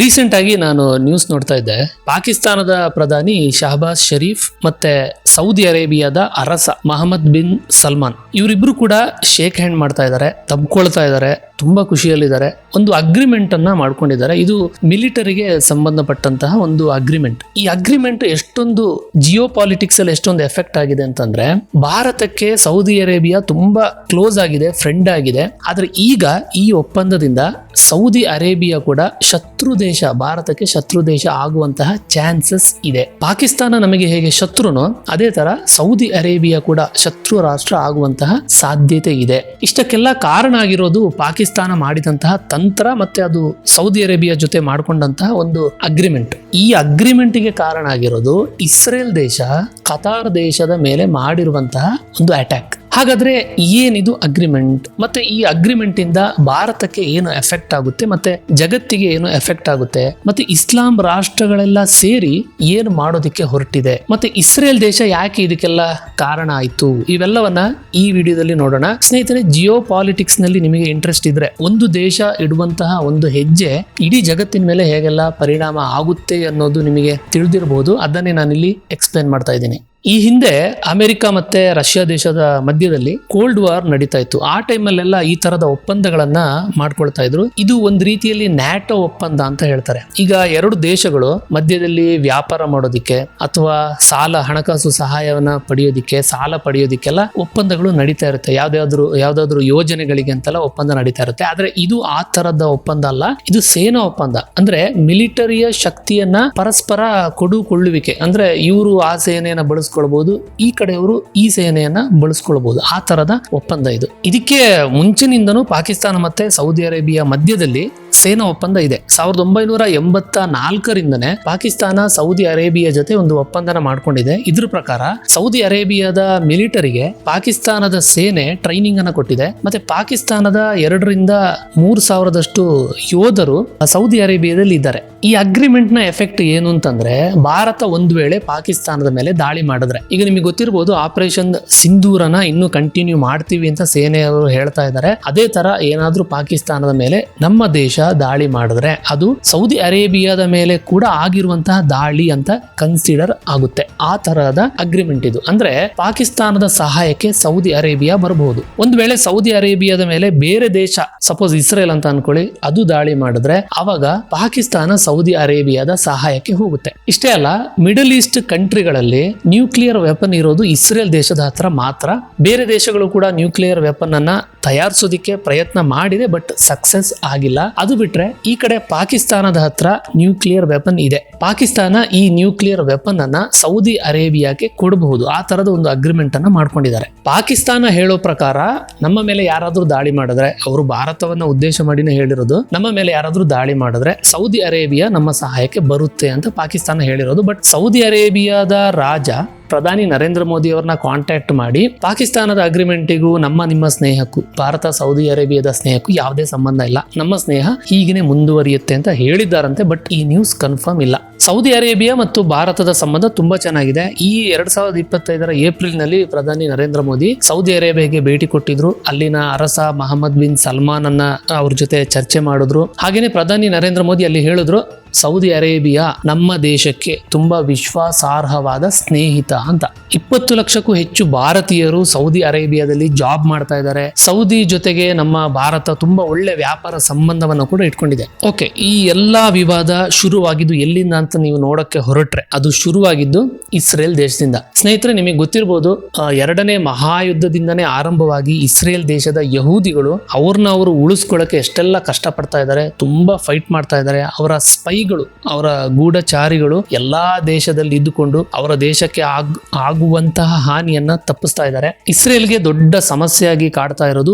Recent ಆಗಿ ನಾನು news ನೋಡ್ತಾ ಇದ್ದೆ. ಪಾಕಿಸ್ತಾನದ ಪ್ರಧಾನಿ ಶಹಬಾಜ್ ಶರೀಫ್ ಮತ್ತೆ ಸೌದಿ ಅರೇಬಿಯಾದ ಅರಸ ಮೊಹಮ್ಮದ್ ಬಿನ್ ಸಲ್ಮಾನ್ ಇವರಿಬ್ರು ಕೂಡ ಶೇಕ್ ಹ್ಯಾಂಡ್ ಮಾಡ್ತಾ ಇದ್ದಾರೆ, ತಬ್ಕೊಳ್ತಾ ಇದ್ದಾರೆ, ತುಂಬಾ ಖುಷಿಯಲ್ಲಿದ್ದಾರೆ. ಒಂದು ಅಗ್ರಿಮೆಂಟ್ ಅನ್ನ ಮಾಡ್ಕೊಂಡಿದ್ದಾರೆ. ಇದು ಮಿಲಿಟರಿಗೆ ಸಂಬಂಧಪಟ್ಟಂತಹ ಒಂದು ಅಗ್ರಿಮೆಂಟ್. ಈ ಅಗ್ರಿಮೆಂಟ್ ಎಷ್ಟೊಂದು ಜಿಯೋ ಪಾಲಿಟಿಕ್ಸ್ ಅಲ್ಲಿ ಎಷ್ಟೊಂದು ಎಫೆಕ್ಟ್ ಆಗಿದೆ ಅಂತಂದ್ರೆ, ಭಾರತಕ್ಕೆ ಸೌದಿ ಅರೇಬಿಯಾ ತುಂಬಾ ಕ್ಲೋಸ್ ಆಗಿದೆ, ಫ್ರೆಂಡ್ ಆಗಿದೆ. ಆದ್ರೆ ಈಗ ಈ ಒಪ್ಪಂದದಿಂದ ಸೌದಿ ಅರೇಬಿಯಾ ಕೂಡ ಶತ್ರು ದೇಶ, ಭಾರತಕ್ಕೆ ಶತ್ರು ದೇಶ ಆಗುವಂತಹ ಚಾನ್ಸಸ್ ಇದೆ. ಪಾಕಿಸ್ತಾನ ನಮಗೆ ಹೇಗೆ ಶತ್ರುನೋ ಅದೇ ತರ ಸೌದಿ ಅರೇಬಿಯಾ ಕೂಡ ಶತ್ರು ರಾಷ್ಟ್ರ ಆಗುವಂತಹ ಸಾಧ್ಯತೆ ಇದೆ. ಇಷ್ಟಕ್ಕೆಲ್ಲ ಕಾರಣ ಆಗಿರೋದು ಪಾಕಿಸ್ತಾನ ಮಾಡಿದಂತಹ ತಂತ್ರ ಮತ್ತೆ ಅದು ಸೌದಿ ಅರೇಬಿಯಾ ಜೊತೆ ಮಾಡಿಕೊಂಡಂತಹ ಒಂದು ಅಗ್ರಿಮೆಂಟ್. ಈ ಅಗ್ರಿಮೆಂಟ್ಗೆ ಕಾರಣ ಆಗಿರೋದು ಇಸ್ರೇಲ್ ದೇಶ ಕತಾರ್ ದೇಶದ ಮೇಲೆ ಮಾಡಿರುವಂತಹ ಒಂದು ಅಟ್ಯಾಕ್. ಹಾಗಾದ್ರೆ ಏನಿದು ಅಗ್ರಿಮೆಂಟ್, ಮತ್ತೆ ಈ ಅಗ್ರಿಮೆಂಟ್ ಇಂದ ಭಾರತಕ್ಕೆ ಏನು ಎಫೆಕ್ಟ್ ಆಗುತ್ತೆ, ಮತ್ತೆ ಜಗತ್ತಿಗೆ ಏನು ಎಫೆಕ್ಟ್ ಆಗುತ್ತೆ, ಮತ್ತೆ ಇಸ್ಲಾಂ ರಾಷ್ಟ್ರಗಳೆಲ್ಲ ಸೇರಿ ಏನು ಮಾಡೋದಕ್ಕೆ ಹೊರಟಿದೆ, ಮತ್ತೆ ಇಸ್ರೇಲ್ ದೇಶ ಯಾಕೆ ಇದಕ್ಕೆಲ್ಲ ಕಾರಣ ಆಯ್ತು, ಇವೆಲ್ಲವನ್ನ ಈ ವಿಡಿಯೋದಲ್ಲಿ ನೋಡೋಣ. ಸ್ನೇಹಿತರೆ, ಜಿಯೋ ಪಾಲಿಟಿಕ್ಸ್ ನಲ್ಲಿ ನಿಮಗೆ ಇಂಟ್ರೆಸ್ಟ್ ಇದ್ರೆ ಒಂದು ದೇಶ ಇಡುವಂತಹ ಒಂದು ಹೆಜ್ಜೆ ಇಡೀ ಜಗತ್ತಿನ ಮೇಲೆ ಹೇಗೆಲ್ಲ ಪರಿಣಾಮ ಆಗುತ್ತೆ ಅನ್ನೋದು ನಿಮಗೆ ತಿಳಿದಿರಬಹುದು. ಅದನ್ನೇ ನಾನಿಲ್ಲಿ ಎಕ್ಸ್ಪ್ಲೇನ್ ಮಾಡ್ತಾ ಇದ್ದೀನಿ. ಈ ಹಿಂದೆ ಅಮೆರಿಕ ಮತ್ತೆ ರಷ್ಯಾ ದೇಶದ ಮಧ್ಯದಲ್ಲಿ ಕೋಲ್ಡ್ ವಾರ್ ನಡೀತಾ ಇತ್ತು. ಆ ಟೈಮಲ್ಲೆಲ್ಲ ಈ ತರದ ಒಪ್ಪಂದಗಳನ್ನ ಮಾಡ್ಕೊಳ್ತಾ ಇದ್ರು. ಇದು ಒಂದು ರೀತಿಯಲ್ಲಿ ನ್ಯಾಟೋ ಒಪ್ಪಂದ ಅಂತ ಹೇಳ್ತಾರೆ. ಈಗ ಎರಡು ದೇಶಗಳು ಮಧ್ಯದಲ್ಲಿ ವ್ಯಾಪಾರ ಮಾಡೋದಿಕ್ಕೆ ಅಥವಾ ಹಣಕಾಸು ಸಹಾಯವನ್ನ ಪಡೆಯೋದಿಕ್ಕೆ, ಸಾಲ ಪಡೆಯೋದಿಕ್ಕೆಲ್ಲ ಒಪ್ಪಂದಗಳು ನಡೀತಾ ಇರುತ್ತೆ. ಯಾವ್ದಾದ್ರು ಯೋಜನೆಗಳಿಗೆ ಅಂತೆಲ್ಲ ಒಪ್ಪಂದ ನಡೀತಾ ಇರುತ್ತೆ. ಆದ್ರೆ ಇದು ಆ ತರದ ಒಪ್ಪಂದ ಅಲ್ಲ, ಇದು ಸೇನಾ ಒಪ್ಪಂದ. ಅಂದ್ರೆ ಮಿಲಿಟರಿಯ ಶಕ್ತಿಯನ್ನ ಪರಸ್ಪರ ಕೊಡುಕೊಳ್ಳುವಿಕೆ. ಅಂದ್ರೆ ಇವರು ಆ ಸೇನೆಯನ್ನ ಬಳಸ್ಕೊಳ್ಬಹುದು, ಈ ಕಡೆಯವರು ಈ ಸೇನೆಯನ್ನ ಬಳಸ್ಕೊಳ್ಬಹುದು. ಆ ತರದ ಒಪ್ಪಂದ ಇದು. ಇದಕ್ಕೆ ಮುಂಚಿನಿಂದನೂ ಪಾಕಿಸ್ತಾನ ಮತ್ತೆ ಸೌದಿ ಅರೇಬಿಯಾ ಮಧ್ಯದಲ್ಲಿ ಸೇನಾ ಒಪ್ಪಂದ ಇದೆ. 1984ರಿಂದನೇ ಪಾಕಿಸ್ತಾನ ಸೌದಿ ಅರೇಬಿಯಾ ಜೊತೆ ಒಂದು ಒಪ್ಪಂದನ ಮಾಡ್ಕೊಂಡಿದೆ. ಇದ್ರ ಪ್ರಕಾರ ಸೌದಿ ಅರೇಬಿಯಾದ ಮಿಲಿಟರಿಗೆ ಪಾಕಿಸ್ತಾನದ ಸೇನೆ ಟ್ರೈನಿಂಗ್ ಅನ್ನ ಕೊಟ್ಟಿದೆ. ಮತ್ತೆ ಪಾಕಿಸ್ತಾನದ 2,000-3,000 ಯೋಧರು ಸೌದಿ ಅರೇಬಿಯಾದಲ್ಲಿ ಇದ್ದಾರೆ. ಈ ಅಗ್ರಿಮೆಂಟ್ ನ ಎಫೆಕ್ಟ್ ಏನು ಅಂತಂದ್ರೆ, ಭಾರತ ಒಂದು ವೇಳೆ ಪಾಕಿಸ್ತಾನದ ಮೇಲೆ ದಾಳಿ ಮಾಡಿದ್ರೆ, ಈಗ ನಿಮಗೆ ಗೊತ್ತಿರಬಹುದು ಆಪರೇಷನ್ ಸಿಂಧೂರನ ಇನ್ನು ಕಂಟಿನ್ಯೂ ಮಾಡ್ತೀವಿ ಅಂತ ಸೇನೆಯವರು ಹೇಳ್ತಾ ಇದ್ದಾರೆ. ಅದೇ ತರ ಏನಾದ್ರೂ ಪಾಕಿಸ್ತಾನದ ಮೇಲೆ ನಮ್ಮ ದೇಶ ದಾಳಿ ಮಾಡಿದ್ರೆ ಅದು ಸೌದಿ ಅರೇಬಿಯಾದ ಮೇಲೆ ಕೂಡ ಆಗಿರುವಂತಹ ದಾಳಿ ಅಂತ ಕನ್ಸಿಡರ್ ಆಗುತ್ತೆ. ಆ ತರಹದ ಅಗ್ರಿಮೆಂಟ್ ಇದು. ಅಂದ್ರೆ ಪಾಕಿಸ್ತಾನದ ಸಹಾಯಕ್ಕೆ ಸೌದಿ ಅರೇಬಿಯಾ ಬರಬಹುದು. ಒಂದು ವೇಳೆ ಸೌದಿ ಅರೇಬಿಯಾದ ಮೇಲೆ ಬೇರೆ ದೇಶ, ಸಪೋಸ್ ಇಸ್ರೇಲ್ ಅಂತ ಅನ್ಕೊಳ್ಳಿ, ಅದು ದಾಳಿ ಮಾಡಿದ್ರೆ ಅವಾಗ ಪಾಕಿಸ್ತಾನ ಸೌದಿ ಅರೇಬಿಯಾದ ಸಹಾಯಕ್ಕೆ ಹೋಗುತ್ತೆ. ಇಷ್ಟೇ ಅಲ್ಲ, ಮಿಡಲ್ ಈಸ್ಟ್ ಕಂಟ್ರಿಗಳಲ್ಲಿ ನ್ಯೂಕ್ಲಿಯರ್ ವೆಪನ್ ಇರೋದು ಇಸ್ರೇಲ್ ದೇಶದ ಹತ್ರ ಮಾತ್ರ. ಬೇರೆ ದೇಶಗಳು ಕೂಡ ನ್ಯೂಕ್ಲಿಯರ್ ವೆಪನ್ ಅನ್ನ ತಯಾರಿಸೋದಿಕ್ಕೆ ಪ್ರಯತ್ನ ಮಾಡಿದೆ, ಬಟ್ ಸಕ್ಸಸ್ ಆಗಿಲ್ಲ. ಅದು ಬಿಟ್ರೆ ಈ ಕಡೆ ಪಾಕಿಸ್ತಾನದ ಹತ್ರ ನ್ಯೂಕ್ಲಿಯರ್ ವೆಪನ್ ಇದೆ. ಪಾಕಿಸ್ತಾನ ಈ ನ್ಯೂಕ್ಲಿಯರ್ ವೆಪನ್ ಅನ್ನ ಸೌದಿ ಅರೇಬಿಯಾಕ್ಕೆ ಕೊಡಬಹುದು. ಆ ತರದ ಒಂದು ಅಗ್ರಿಮೆಂಟ್ ಅನ್ನ ಮಾಡ್ಕೊಂಡಿದ್ದಾರೆ. ಪಾಕಿಸ್ತಾನ ಹೇಳೋ ಪ್ರಕಾರ ನಮ್ಮ ಮೇಲೆ ಯಾರಾದ್ರೂ ದಾಳಿ ಮಾಡಿದ್ರೆ, ಅವರು ಭಾರತವನ್ನ ಉದ್ದೇಶ ಮಾಡಿನೇ ಹೇಳಿರೋದು, ನಮ್ಮ ಮೇಲೆ ಯಾರಾದ್ರೂ ದಾಳಿ ಮಾಡಿದ್ರೆ ಸೌದಿ ಅರೇಬಿಯಾ ನಮ್ಮ ಸಹಾಯಕ್ಕೆ ಬರುತ್ತೆ ಅಂತ ಪಾಕಿಸ್ತಾನ ಹೇಳಿರೋದು. ಬಟ್ ಸೌದಿ ಅರೇಬಿಯಾದ ರಾಜ ಪ್ರಧಾನಿ ನರೇಂದ್ರ ಮೋದಿ ಅವ್ರನ್ನ ಕಾಂಟ್ಯಾಕ್ಟ್ ಮಾಡಿ ಪಾಕಿಸ್ತಾನದ ಅಗ್ರಿಮೆಂಟಿಗೂ ನಿಮ್ಮ ಸ್ನೇಹಕ್ಕೂ, ಭಾರತ ಸೌದಿ ಅರೇಬಿಯಾದ ಸ್ನೇಹಕ್ಕೂ ಯಾವುದೇ ಸಂಬಂಧ ಇಲ್ಲ, ನಮ್ಮ ಸ್ನೇಹ ಹೀಗೇನೆ ಮುಂದುವರಿಯುತ್ತೆ ಅಂತ ಹೇಳಿದ್ದಾರಂತೆ. ಬಟ್ ಈ ನ್ಯೂಸ್ ಕನ್ಫರ್ಮ್ ಇಲ್ಲ. ಸೌದಿ ಅರೇಬಿಯಾ ಮತ್ತು ಭಾರತದ ಸಂಬಂಧ ತುಂಬಾ ಚೆನ್ನಾಗಿದೆ. ಈ 2025 ಏಪ್ರಿಲ್ ನಲ್ಲಿ ಪ್ರಧಾನಿ ನರೇಂದ್ರ ಮೋದಿ ಸೌದಿ ಅರೇಬಿಯಾಗೆ ಭೇಟಿ ಕೊಟ್ಟಿದ್ರು. ಅಲ್ಲಿನ ಅರಸ ಮೊಹಮ್ಮದ್ ಬಿನ್ ಸಲ್ಮಾನ್ ಅನ್ನ ಅವ್ರ ಜೊತೆ ಚರ್ಚೆ ಮಾಡಿದ್ರು. ಹಾಗೇನೆ ಪ್ರಧಾನಿ ನರೇಂದ್ರ ಮೋದಿ ಅಲ್ಲಿ ಹೇಳಿದ್ರು, ಸೌದಿ ಅರೇಬಿಯಾ ನಮ್ಮ ದೇಶಕ್ಕೆ ತುಂಬಾ ವಿಶ್ವಾಸಾರ್ಹವಾದ ಸ್ನೇಹಿತ ಅಂತ. 20 ಲಕ್ಷಕ್ಕೂ ಹೆಚ್ಚು ಭಾರತೀಯರು ಸೌದಿ ಅರೇಬಿಯಾದಲ್ಲಿ ಜಾಬ್ ಮಾಡ್ತಾ ಇದ್ದಾರೆ. ಸೌದಿ ಜೊತೆಗೆ ನಮ್ಮ ಭಾರತ ತುಂಬಾ ಒಳ್ಳೆ ವ್ಯಾಪಾರ ಸಂಬಂಧವನ್ನು ಕೂಡ ಇಟ್ಕೊಂಡಿದೆ. ಓಕೆ, ಈ ಎಲ್ಲಾ ವಿವಾದ ಶುರುವಾಗಿದ್ದು ಎಲ್ಲಿಂದ ಅಂತ ನೀವು ನೋಡಕ್ಕೆ ಹೊರಟ್ರೆ ಅದು ಶುರುವಾಗಿದ್ದು ಇಸ್ರೇಲ್ ದೇಶದಿಂದ. ಸ್ನೇಹಿತರೆ, ನಿಮಗೆ ಗೊತ್ತಿರಬಹುದು, 2ನೇ ಮಹಾಯುದ್ಧದಿಂದನೇ ಆರಂಭವಾಗಿ ಇಸ್ರೇಲ್ ದೇಶದ ಯಹೂದಿಗಳು ಅವ್ರನ್ನ ಅವರು ಉಳಿಸ್ಕೊಳ್ಳಕ್ಕೆ ಎಷ್ಟೆಲ್ಲ ಕಷ್ಟಪಡ್ತಾ ಇದ್ದಾರೆ, ತುಂಬಾ ಫೈಟ್ ಮಾಡ್ತಾ ಇದ್ದಾರೆ. ಅವರ ಸ್ಪೈಗಳು, ಅವರ ಗೂಢಚಾರಿಗಳು ಎಲ್ಲಾ ದೇಶದಲ್ಲಿ ಇದ್ದುಕೊಂಡು ಅವರ ದೇಶಕ್ಕೆ ಆಗುವಂತಹ ಹಾನಿಯನ್ನ ತಪ್ಪಿಸ್ತಾ ಇದ್ದಾರೆ. ಇಸ್ರೇಲ್ಗೆ ದೊಡ್ಡ ಸಮಸ್ಯೆಯಾಗಿ ಕಾಡ್ತಾ ಇರೋದು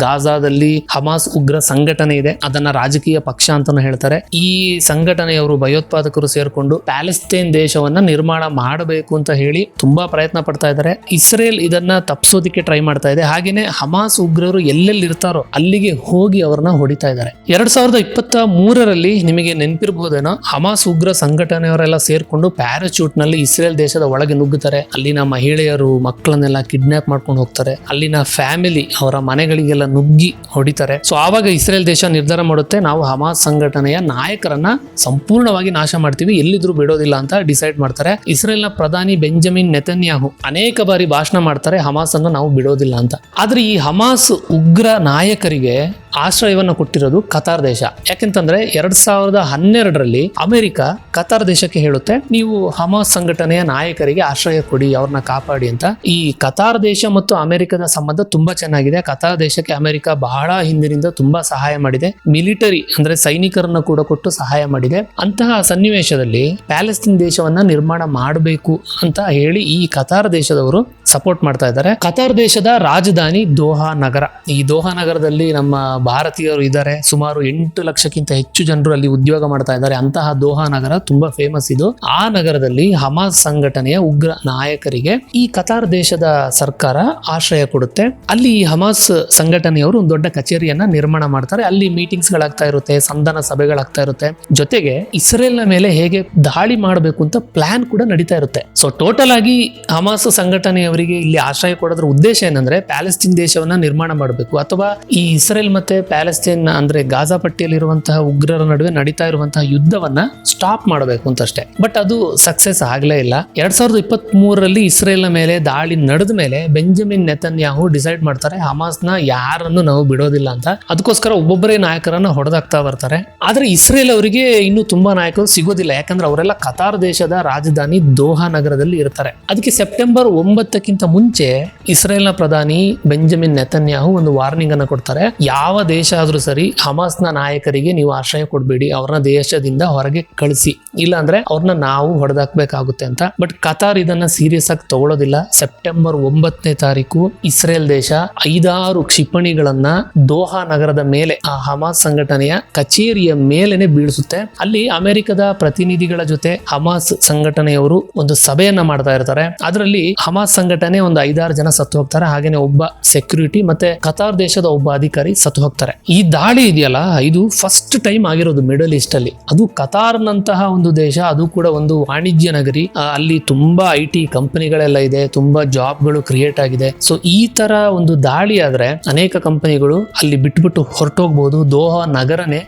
ಗಾಜಾದಲ್ಲಿ ಹಮಾಸ್ ಉಗ್ರ ಸಂಘಟನೆ ಇದೆ. ಅದನ್ನ ರಾಜಕೀಯ ಪಕ್ಷ ಅಂತಾನು ಹೇಳ್ತಾರೆ. ಈ ಸಂಘಟನೆಯವರು ಭಯೋತ್ಪಾದಕರು ಸೇರ್ಕೊಂಡು ಪ್ಯಾಲೆಸ್ತೈನ್ ದೇಶವನ್ನ ನಿರ್ಮಾಣ ಮಾಡಬೇಕು ಅಂತ ಹೇಳಿ ತುಂಬಾ ಪ್ರಯತ್ನ ಪಡ್ತಾ ಇದ್ದಾರೆ. ಇಸ್ರೇಲ್ ಇದನ್ನ ತಪ್ಪಿಸೋದಿಕ್ಕೆ ಟ್ರೈ ಮಾಡ್ತಾ ಇದೆ. ಹಾಗೇನೆ ಹಮಾಸ್ ಉಗ್ರರು ಎಲ್ಲೆಲ್ಲಿ ಇರ್ತಾರೋ ಅಲ್ಲಿಗೆ ಹೋಗಿ ಅವರನ್ನ ಹೊಡಿತಾ ಇದ್ದಾರೆ. 2023ರಲ್ಲಿ ನಿಮಗೆ ನೆನಪಿ ನೆನಪಿರ್ಬೋದೇನೋ, ಹಮಾಸ್ ಉಗ್ರ ಸಂಘಟನೆಯವರೆಲ್ಲ ಸೇರ್ಕೊಂಡು ಪ್ಯಾರಾಚೂಟ್ ನಲ್ಲಿ ಇಸ್ರೇಲ್ ದೇಶದ ಒಳಗೆ ನುಗ್ಗುತ್ತಾರೆ. ಅಲ್ಲಿನ ಮಹಿಳೆಯರು ಮಕ್ಕಳನ್ನೆಲ್ಲ ಕಿಡ್ನಾಪ್ ಮಾಡ್ಕೊಂಡು ಹೋಗ್ತಾರೆ. ಅಲ್ಲಿನ ಫ್ಯಾಮಿಲಿ ಅವರ ಮನೆಗಳಿಗೆಲ್ಲ ನುಗ್ಗಿ ಹೊಡಿತಾರೆ. ಸೊ ಆವಾಗ ಇಸ್ರೇಲ್ ದೇಶ ನಿರ್ಧಾರ ಮಾಡುತ್ತೆ, ನಾವು ಹಮಾಸ್ ಸಂಘಟನೆಯ ನಾಯಕರನ್ನ ಸಂಪೂರ್ಣವಾಗಿ ನಾಶ ಮಾಡ್ತೀವಿ, ಎಲ್ಲಿದ್ರು ಬಿಡೋದಿಲ್ಲ ಅಂತ ಡಿಸೈಡ್ ಮಾಡ್ತಾರೆ. ಇಸ್ರೇಲ್ನ ಪ್ರಧಾನಿ ಬೆಂಜಮಿನ್ ನೆತನ್ಯಾಹು ಅನೇಕ ಬಾರಿ ಭಾಷಣ ಮಾಡ್ತಾರೆ, ಹಮಾಸ್ ಅನ್ನು ನಾವು ಬಿಡೋದಿಲ್ಲ ಅಂತ. ಆದ್ರೆ ಈ ಹಮಾಸ್ ಉಗ್ರ ನಾಯಕರಿಗೆ ಆಶ್ರಯವನ್ನು ಕೊಟ್ಟಿರೋದು ಕತಾರ್ ದೇಶ. ಯಾಕೆಂತಂದ್ರೆ 2012ರಲ್ಲಿ ಅಮೆರಿಕ ಕತಾರ್ ದೇಶಕ್ಕೆ ಹೇಳುತ್ತೆ, ನೀವು ಹಮಾಸ್ ಸಂಘಟನೆಯ ನಾಯಕರಿಗೆ ಆಶ್ರಯ ಕೊಡಿ, ಅವ್ರನ್ನ ಕಾಪಾಡಿ ಅಂತ. ಈ ಕತಾರ್ ದೇಶ ಮತ್ತು ಅಮೆರಿಕದ ಸಂಬಂಧ ತುಂಬಾ ಚೆನ್ನಾಗಿದೆ. ಕತಾರ್ ದೇಶಕ್ಕೆ ಅಮೆರಿಕ ಬಹಳ ಹಿಂದಿನಿಂದ ತುಂಬಾ ಸಹಾಯ ಮಾಡಿದೆ. ಮಿಲಿಟರಿ ಅಂದ್ರೆ ಸೈನಿಕರನ್ನ ಕೂಡ ಕೊಟ್ಟು ಸಹಾಯ ಮಾಡಿದೆ. ಅಂತಹ ಸನ್ನಿವೇಶದಲ್ಲಿ ಪ್ಯಾಲೆಸ್ತೀನ್ ದೇಶವನ್ನ ನಿರ್ಮಾಣ ಮಾಡಬೇಕು ಅಂತ ಹೇಳಿ ಈ ಕತಾರ್ ದೇಶದವರು ಸಪೋರ್ಟ್ ಮಾಡ್ತಾ ಇದ್ದಾರೆ. ಕತಾರ್ ದೇಶದ ರಾಜಧಾನಿ ದೋಹಾ ನಗರ. ಈ ದೋಹಾ ನಗರದಲ್ಲಿ ನಮ್ಮ ಭಾರತೀಯರು ಇದ್ದಾರೆ. ಸುಮಾರು 8 ಲಕ್ಷಕ್ಕಿಂತ ಹೆಚ್ಚು ಜನರು ಅಲ್ಲಿ ಉದ್ಯೋಗ ಮಾಡ್ತಾ ಇದ್ದಾರೆ. ಅಂತಹ ದೋಹಾ ನಗರ ತುಂಬಾ ಫೇಮಸ್ ಇದು. ಆ ನಗರದಲ್ಲಿ ಹಮಾಸ್ ಸಂಘಟನೆಯ ಉಗ್ರ ನಾಯಕರಿಗೆ ಈ ಕತಾರ್ ದೇಶದ ಸರ್ಕಾರ ಆಶ್ರಯ ಕೊಡುತ್ತೆ. ಅಲ್ಲಿ ಈ ಹಮಾಸ್ ಸಂಘಟನೆಯವರು ಒಂದು ದೊಡ್ಡ ಕಚೇರಿಯನ್ನ ನಿರ್ಮಾಣ ಮಾಡ್ತಾರೆ. ಅಲ್ಲಿ ಮೀಟಿಂಗ್ಸ್ ಗಳಾಗ್ತಾ ಇರುತ್ತೆ, ಸಂಧಾನ ಸಭೆಗಳಾಗ್ತಾ ಇರುತ್ತೆ. ಜೊತೆಗೆ ಇಸ್ರೇಲ್ ನ ಮೇಲೆ ಹೇಗೆ ದಾಳಿ ಮಾಡಬೇಕು ಅಂತ ಪ್ಲಾನ್ ಕೂಡ ನಡೀತಾ ಇರುತ್ತೆ. ಸೊ ಟೋಟಲ್ ಆಗಿ ಹಮಾಸ್ ಸಂಘಟನೆಯವರಿಗೆ ಇಲ್ಲಿ ಆಶ್ರಯ ಕೊಡೋದ್ರ ಉದ್ದೇಶ ಏನಂದ್ರೆ ಪ್ಯಾಲೆಸ್ತೀನ್ ದೇಶವನ್ನ ನಿರ್ಮಾಣ ಮಾಡಬೇಕು, ಅಥವಾ ಈ ಇಸ್ರೇಲ್ ಮತ್ತೆ ಪ್ಯಾಲೆಸ್ತೀನ್ ಅಂದ್ರೆ ಗಾಜಾ ಪಟ್ಟಿಯಲ್ಲಿರುವಂತಹ ಉಗ್ರರ ನಡುವೆ ನಡೀತಾ ಇರುವಂತಹ ಯುದ್ಧವನ್ನ ಸ್ಟಾಪ್ ಮಾಡಬೇಕು ಅಂತಷ್ಟೇ. ಬಟ್ ಅದು ಸಕ್ಸೆಸ್ ಆಗ್ಲೇ ಇಲ್ಲ. 2023ರಲ್ಲಿ ಇಸ್ರೇಲ್ ನ ಮೇಲೆ ದಾಳಿ ನಡೆದ ಮೇಲೆ ಬೆಂಜಮಿನ್ ನೆತನ್ಯಾಹು ಡಿಸೈಡ್ ಮಾಡ್ತಾರೆ, ಹಮಾಸ್ ನ ಯಾರನ್ನು ನಾವು ಬಿಡೋದಿಲ್ಲ ಅಂತ. ಅದಕ್ಕೋಸ್ಕರ ಒಬ್ಬೊಬ್ಬರೇ ನಾಯಕರನ್ನ ಹೊಡೆದಾಗ್ತಾ ಬರ್ತಾರೆ. ಆದ್ರೆ ಇಸ್ರೇಲ್ ಅವರಿಗೆ ಇನ್ನೂ ತುಂಬಾ ನಾಯಕರು ಸಿಗೋದಿಲ್ಲ, ಯಾಕಂದ್ರೆ ಅವರೆಲ್ಲ ಕತಾರ್ ದೇಶದ ರಾಜಧಾನಿ ದೋಹಾ ನಗರದಲ್ಲಿ ಇರ್ತಾರೆ. ಅದಕ್ಕೆ ಸೆಪ್ಟೆಂಬರ್ 9ಕ್ಕಿಂತ ಮುಂಚೆ ಇಸ್ರೇಲ್ ನ ಪ್ರಧಾನಿ ಬೆಂಜಮಿನ್ ನೆತನ್ಯಾಹು ಒಂದು ವಾರ್ನಿಂಗ್ ಅನ್ನು ಕೊಡ್ತಾರೆ, ಯಾವ ದೇಶ ಆದ್ರೂ ಸರಿ ಹಮಾಸ್ ನ ನಾಯಕರಿಗೆ ನೀವು ಆಶ್ರಯ ಕೊಡಬೇಡಿ, ಅವ್ರನ್ನ ದೇಶದಿಂದ ಹೊರಗೆ ಕಳಿಸಿ, ಇಲ್ಲ ಅಂದ್ರೆ ಅವ್ರನ್ನ ನಾವು ಹೊಡೆದಾಕ್ಬೇಕಾಗುತ್ತೆ ಅಂತ. ಬಟ್ ಕತಾರ್ ಇದನ್ನ ಸೀರಿಯಸ್ ಆಗಿ ತಗೊಳ್ಳೋದಿಲ್ಲ. ಸೆಪ್ಟೆಂಬರ್ 9ನೇ ತಾರೀಕು ಇಸ್ರೇಲ್ ದೇಶ 5 ಕ್ಷಿಪಣಿಗಳನ್ನ ದೋಹಾ ನಗರದ ಮೇಲೆ ಆ ಹಮಾಸ್ ಸಂಘಟನೆಯ ಕಚೇರಿಯ ಮೇಲೆನೆ ಬೀಳಿಸುತ್ತೆ. ಅಲ್ಲಿ ಅಮೆರಿಕದ ಪ್ರತಿನಿಧಿಗಳ ಜೊತೆ ಹಮಾಸ್ ಸಂಘಟನೆಯವರು ಒಂದು ಸಭೆಯನ್ನ ಮಾಡ್ತಾ ಇರ್ತಾರೆ. ಅದರಲ್ಲಿ ಹಮಾಸ್ ಸಂಘಟನೆ ಒಂದು 5-6 ಜನ ಸತ್ತು ಹೋಗ್ತಾರೆ. ಹಾಗೇನೆ ಒಬ್ಬ ಸೆಕ್ಯೂರಿಟಿ ಮತ್ತೆ ಕತಾರ್ ದೇಶದ ಒಬ್ಬ ಅಧಿಕಾರಿ ಸತ್ತು ಹೋಗ್ತಾರೆ. ಈ ದಾಳಿ ಇದೆಯಲ್ಲ, ಇದು ಫಸ್ಟ್ ಟೈಮ್ ಆಗಿರೋದು ಮಿಡಲ್ ಈಸ್ಟ್ ಅಲ್ಲಿ. ಅದು ಕತಾರ್ ನಂತಹ ಒಂದು ದೇಶ, ಅದು ಕೂಡ ಒಂದು ವಾಣಿಜ್ಯ ನಗರಿ. ಅಲ್ಲಿ ತುಂಬಾ IT ಕಂಪನಿಗಳೆಲ್ಲ ಇದೆ, ತುಂಬಾ ಜಾಬ್ಗಳು ಕ್ರಿಯೇಟ್ ಆಗಿದೆ. ಸೊ ಈ ತರ ಒಂದು ದಾಳಿ ಆದ್ರೆ ಅನೇಕ ಕಂಪನಿಗಳು ಅಲ್ಲಿ ಬಿಟ್ಬಿಟ್ಟು ಹೊರಟೋಗ್ಬಹುದು. ದೋಹಾ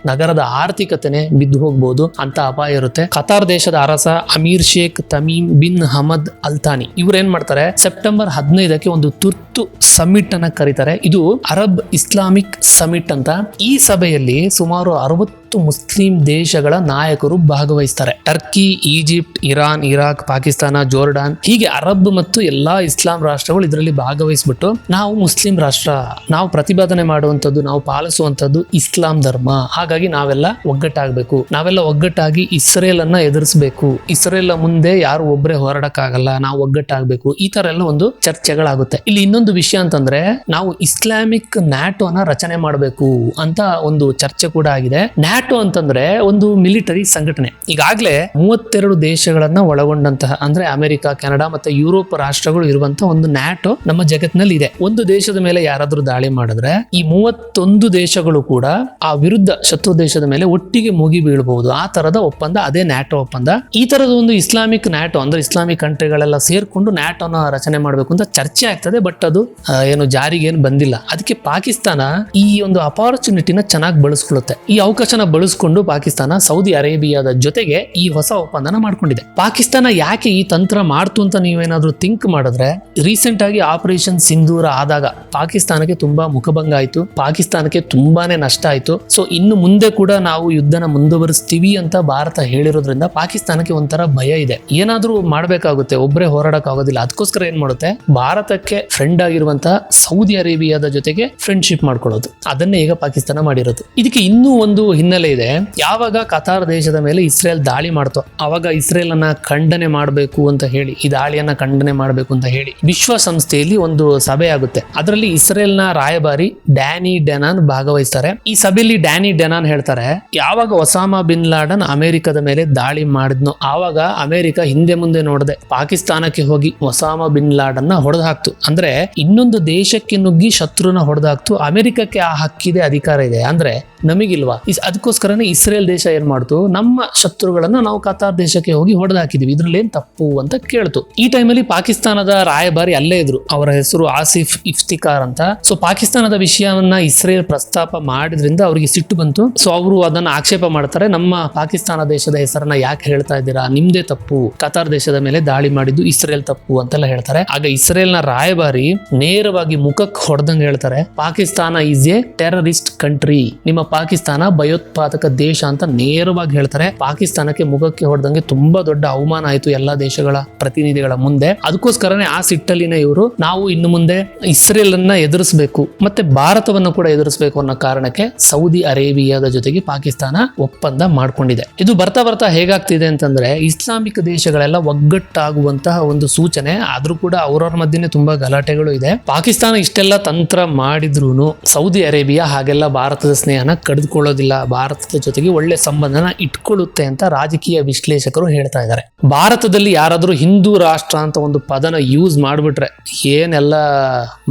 ನಗರದ ಆರ್ಥಿಕತೆನೆ ಬಿದ್ದು ಹೋಗ್ಬಹುದು ಅಂತ ಅಪಾಯ ಇರುತ್ತೆ. ಕತಾರ್ ದೇಶದ ಅರಸ Amir Sheikh Tamim bin Hamad Al Thani ಇವ್ರು ಏನ್ ಮಾಡ್ತಾರೆ, ಸೆಪ್ಟೆಂಬರ್ 15ಕ್ಕೆ ಒಂದು ತುರ್ತು ಸಮಿಟ್ ಅನ್ನ ಕರೀತಾರೆ. ಇದು ಅರಬ್ ಇಸ್ಲಾಮಿಕ್ ಸಮಿಟ್ ಅಂತ. ಈ ಸಭೆಯಲ್ಲಿ ಸುಮಾರು 60 ಮುಸ್ಲಿಂ ದೇಶಗಳ ನಾಯಕರು ಭಾಗವಹಿಸ್ತಾರೆ. Turkey, Egypt, Iran, Iraq, Pakistan, Jordan, ಹೀಗೆ ಅರಬ್ ಮತ್ತು ಎಲ್ಲಾ ಇಸ್ಲಾಂ ರಾಷ್ಟ್ರಗಳು ಇದರಲ್ಲಿ ಭಾಗವಹಿಸ್ಬಿಟ್ಟು ನಾವು ಮುಸ್ಲಿಂ ರಾಷ್ಟ್ರ, ನಾವು ಪ್ರತಿಪಾದನೆ ಮಾಡುವಂತದ್ದು, ನಾವು ಪಾಲಿಸುವಂತದ್ದು ಇಸ್ಲಾಂ ಧರ್ಮ, ಹಾಗಾಗಿ ನಾವೆಲ್ಲ ಒಗ್ಗಟ್ಟಾಗಬೇಕು, ನಾವೆಲ್ಲ ಒಗ್ಗಟ್ಟಾಗಿ ಇಸ್ರೇಲ್ ಅನ್ನ ಎದುರಿಸಬೇಕು, ಇಸ್ರೇಲ್ ಮುಂದೆ ಯಾರು ಒಬ್ಬರೇ ಹೋರಾಡಕ್ಕಾಗಲ್ಲ, ನಾವು ಒಗ್ಗಟ್ಟಾಗಬೇಕು, ಈ ತರ ಎಲ್ಲ ಒಂದು ಚರ್ಚೆಗಳಾಗುತ್ತೆ. ಇಲ್ಲಿ ಇನ್ನೊಂದು ವಿಷಯ ಅಂತಂದ್ರೆ ನಾವು ಇಸ್ಲಾಮಿಕ್ ನ್ಯಾಟೋನ ರಚನೆ ಮಾಡಬೇಕು ಅಂತ ಒಂದು ಚರ್ಚೆ ಕೂಡ ಆಗಿದೆ. ನ್ಯಾಟೋ ಅಂತಂದ್ರೆ ಒಂದು ಮಿಲಿಟರಿ ಸಂಘಟನೆ. ಈಗಾಗಲೇ 32 ದೇಶಗಳನ್ನ ಒಳಗೊಂಡಂತಹ ಅಂದ್ರೆ ಅಮೆರಿಕ, ಕೆನಡಾ ಮತ್ತೆ ಯುರೋಪ್ ರಾಷ್ಟ್ರಗಳು ಇರುವಂತಹ ಒಂದು ನ್ಯಾಟೋ ನಮ್ಮ ಜಗತ್ತಿನಲ್ಲಿ ಇದೆ. ಒಂದು ದೇಶದ ಮೇಲೆ ಯಾರಾದ್ರೂ ದಾಳಿ ಮಾಡಿದ್ರೆ ಈ 31 ದೇಶಗಳು ಕೂಡ ಆ ವಿರುದ್ಧ ಶತ್ರು ದೇಶದ ಮೇಲೆ ಒಟ್ಟಿಗೆ ಮುಗಿ ಬೀಳಬಹುದು. ಆ ತರದ ಒಪ್ಪಂದ ಅದೇ ನ್ಯಾಟೋ ಒಪ್ಪಂದ. ಈ ತರದ ಒಂದು ಇಸ್ಲಾಮಿಕ್ ನ್ಯಾಟೋ ಅಂದ್ರೆ ಇಸ್ಲಾಮಿಕ್ ಕಂಟ್ರಿಗಳೆಲ್ಲ ಸೇರ್ಕೊಂಡು ನ್ಯಾಟೋನ ರಚನೆ ಮಾಡಬೇಕು ಅಂತ ಚರ್ಚೆ ಆಗ್ತದೆ. ಬಟ್ ಅದು ಏನು ಜಾರಿಗೆ ಏನು ಬಂದಿಲ್ಲ. ಅದಕ್ಕೆ ಪಾಕಿಸ್ತಾನ ಈ ಒಂದು ಅಪಾರ್ಚುನಿಟಿನ ಚೆನ್ನಾಗಿ ಬಳಸ್ಕೊಳ್ಳುತ್ತೆ. ಈ ಅವಕಾಶನ ಬಳಸ್ಕೊಂಡು ಪಾಕಿಸ್ತಾನ ಸೌದಿ ಅರೇಬಿಯಾದ ಜೊತೆಗೆ ಈ ಹೊಸ ಒಪ್ಪಂದನ ಮಾಡ್ಕೊಂಡಿದೆ. ಪಾಕಿಸ್ತಾನ ಯಾಕೆ ಈ ತಂತ್ರ ಮಾಡ್ತು ಅಂತ ನೀವೇನಾದ್ರೂ ಥಿಂಕ್ ಮಾಡಿದ್ರೆ, ರೀಸೆಂಟ್ ಆಗಿ ಆಪರೇಷನ್ ಸಿಂಧೂರ ಆದಾಗ ಪಾಕಿಸ್ತಾನಕ್ಕೆ ತುಂಬಾ ಮುಖಭಂಗ ಆಯ್ತು, ಪಾಕಿಸ್ತಾನಕ್ಕೆ ತುಂಬಾನೇ ನಷ್ಟ ಆಯ್ತು. ಸೊ ಇನ್ನು ಮುಂದೆ ಕೂಡ ನಾವು ಯುದ್ಧನ ಮುಂದುವರಿಸ್ತೀವಿ ಅಂತ ಭಾರತ ಹೇಳಿರೋದ್ರಿಂದ ಪಾಕಿಸ್ತಾನಕ್ಕೆ ಒಂಥರ ಭಯ ಇದೆ. ಏನಾದ್ರೂ ಮಾಡ್ಬೇಕಾಗುತ್ತೆ, ಒಬ್ಬರೇ ಹೋರಾಡಕ್ ಆಗೋದಿಲ್ಲ. ಅದಕ್ಕೋಸ್ಕರ ಏನ್ ಮಾಡುತ್ತೆ, ಭಾರತಕ್ಕೆ ಫ್ರೆಂಡ್ ಆಗಿರುವಂತಹ ಸೌದಿ ಅರೇಬಿಯಾದ ಜೊತೆಗೆ ಫ್ರೆಂಡ್ಶಿಪ್ ಮಾಡ್ಕೊಳ್ಳೋದು. ಅದನ್ನೇ ಈಗ ಪಾಕಿಸ್ತಾನ ಮಾಡಿರೋದು. ಇದಕ್ಕೆ ಇನ್ನೂ ಒಂದು ಹಿನ್ನೆಲೆ ಇದೆ. ಯಾವಾಗ ಕತಾರ್ ದೇಶದ ಮೇಲೆ ಇಸ್ರೇಲ್ ದಾಳಿ ಮಾಡ್ತೋ ಅವಾಗ ಇಸ್ರೇಲ್ ಅನ್ನ ಖಂಡನೆ ಮಾಡಬೇಕು ಅಂತ ಹೇಳಿ, ಈ ದಾಳಿಯನ್ನ ಖಂಡನೆ ಮಾಡಬೇಕು ಅಂತ ಹೇಳಿ ವಿಶ್ವಸಂಸ್ಥೆಯಲ್ಲಿ ಒಂದು ಸಭೆ ಆಗುತ್ತೆ. ಅದರಲ್ಲಿ ಇಸ್ರೇಲ್ ನ ರಾಯಭಾರಿ ಡ್ಯಾನಿ ಡೆನಾನ್ ಭಾಗವಹಿಸ್ತಾರೆ. ಈ ಸಭೆಯಲ್ಲಿ ಡ್ಯಾನಿ ಡೆನಾನ್ ಹೇಳ್ತಾರೆ, ಯಾವಾಗ ಒಸಾಮಾ ಬಿನ್ ಲಾಡನ್ ಅಮೆರಿಕದ ಮೇಲೆ ದಾಳಿ ಮಾಡಿದ್ನೋ ಆವಾಗ ಅಮೆರಿಕ ಹಿಂದೆ ಮುಂದೆ ನೋಡದೆ ಪಾಕಿಸ್ತಾನಕ್ಕೆ ಹೋಗಿ ಒಸಾಮಾ ಬಿನ್ ಲಾಡನ್ ನ ಹೊಡೆದು ಹಾಕ್ತು. ಅಂದ್ರೆ ಇನ್ನೊಂದು ದೇಶಕ್ಕೆ ನುಗ್ಗಿ ಶತ್ರುನ ಹೊಡೆದು ಹಾಕ್ತು. ಅಮೆರಿಕಕ್ಕೆ ಆ ಹಕ್ಕಿದೆ, ಅಧಿಕಾರ ಇದೆ, ಅಂದ್ರೆ ನಮಗಿಲ್ವಾ? ಅದಕ್ಕೋಸ್ಕರನೇ ಇಸ್ರೇಲ್ ದೇಶ ಏನ್ ಮಾಡ್ತು, ನಮ್ಮ ಶತ್ರುಗಳನ್ನ ನಾವು ಕತಾರ್ ದೇಶಕ್ಕೆ ಹೋಗಿ ಹೊಡೆದು ಹಾಕಿದೀವಿ, ಇದ್ರಲ್ಲಿ ಏನ್ ತಪ್ಪು ಅಂತ ಕೇಳ್ತು. ಈ ಟೈಮಲ್ಲಿ ಪಾಕಿಸ್ತಾನದ ರಾಯಭಾರಿ ಅಲ್ಲೇ ಇದ್ರು, ಅವರ ಹೆಸರು ಆಸಿಫ್ ಇಫ್ತಿಕಾರ್ ಅಂತ. ಸೊ ಪಾಕಿಸ್ತಾನದ ವಿಷಯವನ್ನ ಇಸ್ರೇಲ್ ಪ್ರಸ್ತಾಪ ಮಾಡಿದ್ರಿಂದ ಅವರಿಗೆ ಸಿಟ್ಟು ಬಂತು. ಸೊ ಅವರು ಅದನ್ನ ಆಕ್ಷೇಪ ಮಾಡ್ತಾರೆ, ನಮ್ಮ ಪಾಕಿಸ್ತಾನ ದೇಶದ ಹೆಸರನ್ನ ಯಾಕೆ ಹೇಳ್ತಾ ಇದ್ದೀರಾ, ನಿಮ್ದೇ ತಪ್ಪು, ಕತಾರ್ ದೇಶದ ಮೇಲೆ ದಾಳಿ ಮಾಡಿದ್ದು ಇಸ್ರೇಲ್ ತಪ್ಪು ಅಂತೆಲ್ಲ ಹೇಳ್ತಾರೆ. ಆಗ ಇಸ್ರೇಲ್ನ ರಾಯಭಾರಿ ನೇರವಾಗಿ ಮುಖಕ್ಕೆ ಹೊಡೆದಂಗೆ ಹೇಳ್ತಾರೆ, Pakistan is A terrorist country, ನಿಮ್ಮ ಪಾಕಿಸ್ತಾನ ಭಯೋತ್ಪಾದಕ ದೇಶ ಅಂತ ನೇರವಾಗಿ ಹೇಳ್ತಾರೆ. ಪಾಕಿಸ್ತಾನಕ್ಕೆ ಮುಖಕ್ಕೆ ಹೊಡೆದಂಗೆ ತುಂಬಾ ದೊಡ್ಡ ಅವಮಾನ ಆಯ್ತು ಎಲ್ಲಾ ದೇಶಗಳ ಪ್ರತಿನಿಧಿಗಳ ಮುಂದೆ. ಅದಕ್ಕೋಸ್ಕರನೇ ಆ ಸಿಟ್ಟಲ್ಲಿನ ಇವರು ನಾವು ಇನ್ನು ಮುಂದೆ ಇಸ್ರೇಲ್ ಅನ್ನ ಎದುರಿಸಬೇಕು ಮತ್ತೆ ಭಾರತವನ್ನು ಕೂಡ ಎದುರಿಸಬೇಕು ಅನ್ನೋ ಕಾರಣಕ್ಕೆ ಸೌದಿ ಅರೇಬಿಯಾದ ಜೊತೆಗೆ ಪಾಕಿಸ್ತಾನ ಒಪ್ಪಂದ ಮಾಡ್ಕೊಂಡಿದೆ. ಇದು ಬರ್ತಾ ಬರ್ತಾ ಹೇಗಾಗ್ತಿದೆ ಅಂತಂದ್ರೆ ಇಸ್ಲಾಮಿಕ್ ದೇಶಗಳೆಲ್ಲ ಒಗ್ಗಟ್ಟಾಗುವಂತಹ ಒಂದು ಸೂಚನೆ. ಆದ್ರೂ ಕೂಡ ಅವ್ರವ್ರ ಮಧ್ಯೆ ತುಂಬಾ ಗಲಾಟೆಗಳು ಇದೆ. ಪಾಕಿಸ್ತಾನ ಇಷ್ಟೆಲ್ಲ ತಂತ್ರ ಮಾಡಿದ್ರೂನು ಸೌದಿ ಅರೇಬಿಯಾ ಹಾಗೆಲ್ಲ ಭಾರತದ ಸ್ನೇಹನ ಕಡಿದುಕೊಳ್ಳೋದಿಲ್ಲ, ಭಾರತದ ಜೊತೆಗೆ ಒಳ್ಳೆ ಸಂಬಂಧನ ಇಟ್ಕೊಳ್ಳುತ್ತೆ ಅಂತ ರಾಜಕೀಯ ವಿಶ್ಲೇಷಕರು ಹೇಳ್ತಾ ಇದ್ದಾರೆ. ಭಾರತದಲ್ಲಿ ಯಾರಾದ್ರೂ ಹಿಂದೂ ರಾಷ್ಟ್ರ ಅಂತ ಒಂದು ಪದನ ಯೂಸ್ ಮಾಡ್ಬಿಟ್ರೆ ಏನೆಲ್ಲ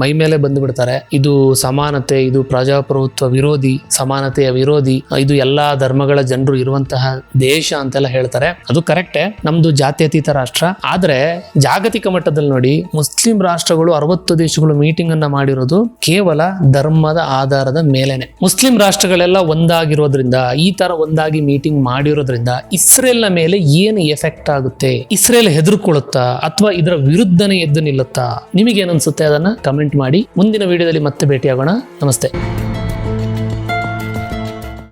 ಮೈ ಮೇಲೆ ಬಂದ್ಬಿಡ್ತಾರೆ. ಇದು ಸಮಾನತೆ, ಇದು ಪ್ರಜಾಪ್ರಭುತ್ವ ವಿರೋಧಿ, ಸಮಾನತೆಯ ವಿರೋಧಿ, ಇದು ಎಲ್ಲಾ ಧರ್ಮಗಳ ಜನರು ಇರುವಂತಹ ದೇಶ ಅಂತೆಲ್ಲ ಹೇಳ್ತಾರೆ. ಅದು ಕರೆಕ್ಟೇ, ನಮ್ದು ಜಾತ್ಯತೀತ ರಾಷ್ಟ್ರ. ಆದ್ರೆ ಜಾಗತಿಕ ಮಟ್ಟದಲ್ಲಿ ನೋಡಿ, ಮುಸ್ಲಿಂ ರಾಷ್ಟ್ರಗಳು 60 ದೇಶಗಳು ಮೀಟಿಂಗ್ ಅನ್ನ ಮಾಡಿರೋದು ಕೇವಲ ಧರ್ಮದ ಆಧಾರದ ಮೇಲೆನೆ. ಮುಸ್ಲಿಂ ರಾಷ್ಟ್ರಗಳೆಲ್ಲ ಒಂದಾಗಿರೋದ್ರಿಂದ, ಈ ತರ ಒಂದಾಗಿ ಮೀಟಿಂಗ್ ಮಾಡಿರೋದ್ರಿಂದ ಇಸ್ರೇಲ್ನ ಮೇಲೆ ಏನು ಎಫೆಕ್ಟ್ ಆಗುತ್ತೆ? ಇಸ್ರೇಲ್ ಹೆದರ್ಕೊಳ್ಳುತ್ತಾ ಅಥವಾ ಇದರ ವಿರುದ್ಧನೇ ಎದ್ದು ನಿಲ್ಲುತ್ತಾ? ನಿಮಗೇನನ್ಸುತ್ತೆ ಅದನ್ನ ಕಮೆಂಟ್ ಮಾಡಿ. ಮುಂದಿನ ವಿಡಿಯೋದಲ್ಲಿ ಮತ್ತೆ ಭೇಟಿಯಾಗೋಣ. ನಮಸ್ತೆ.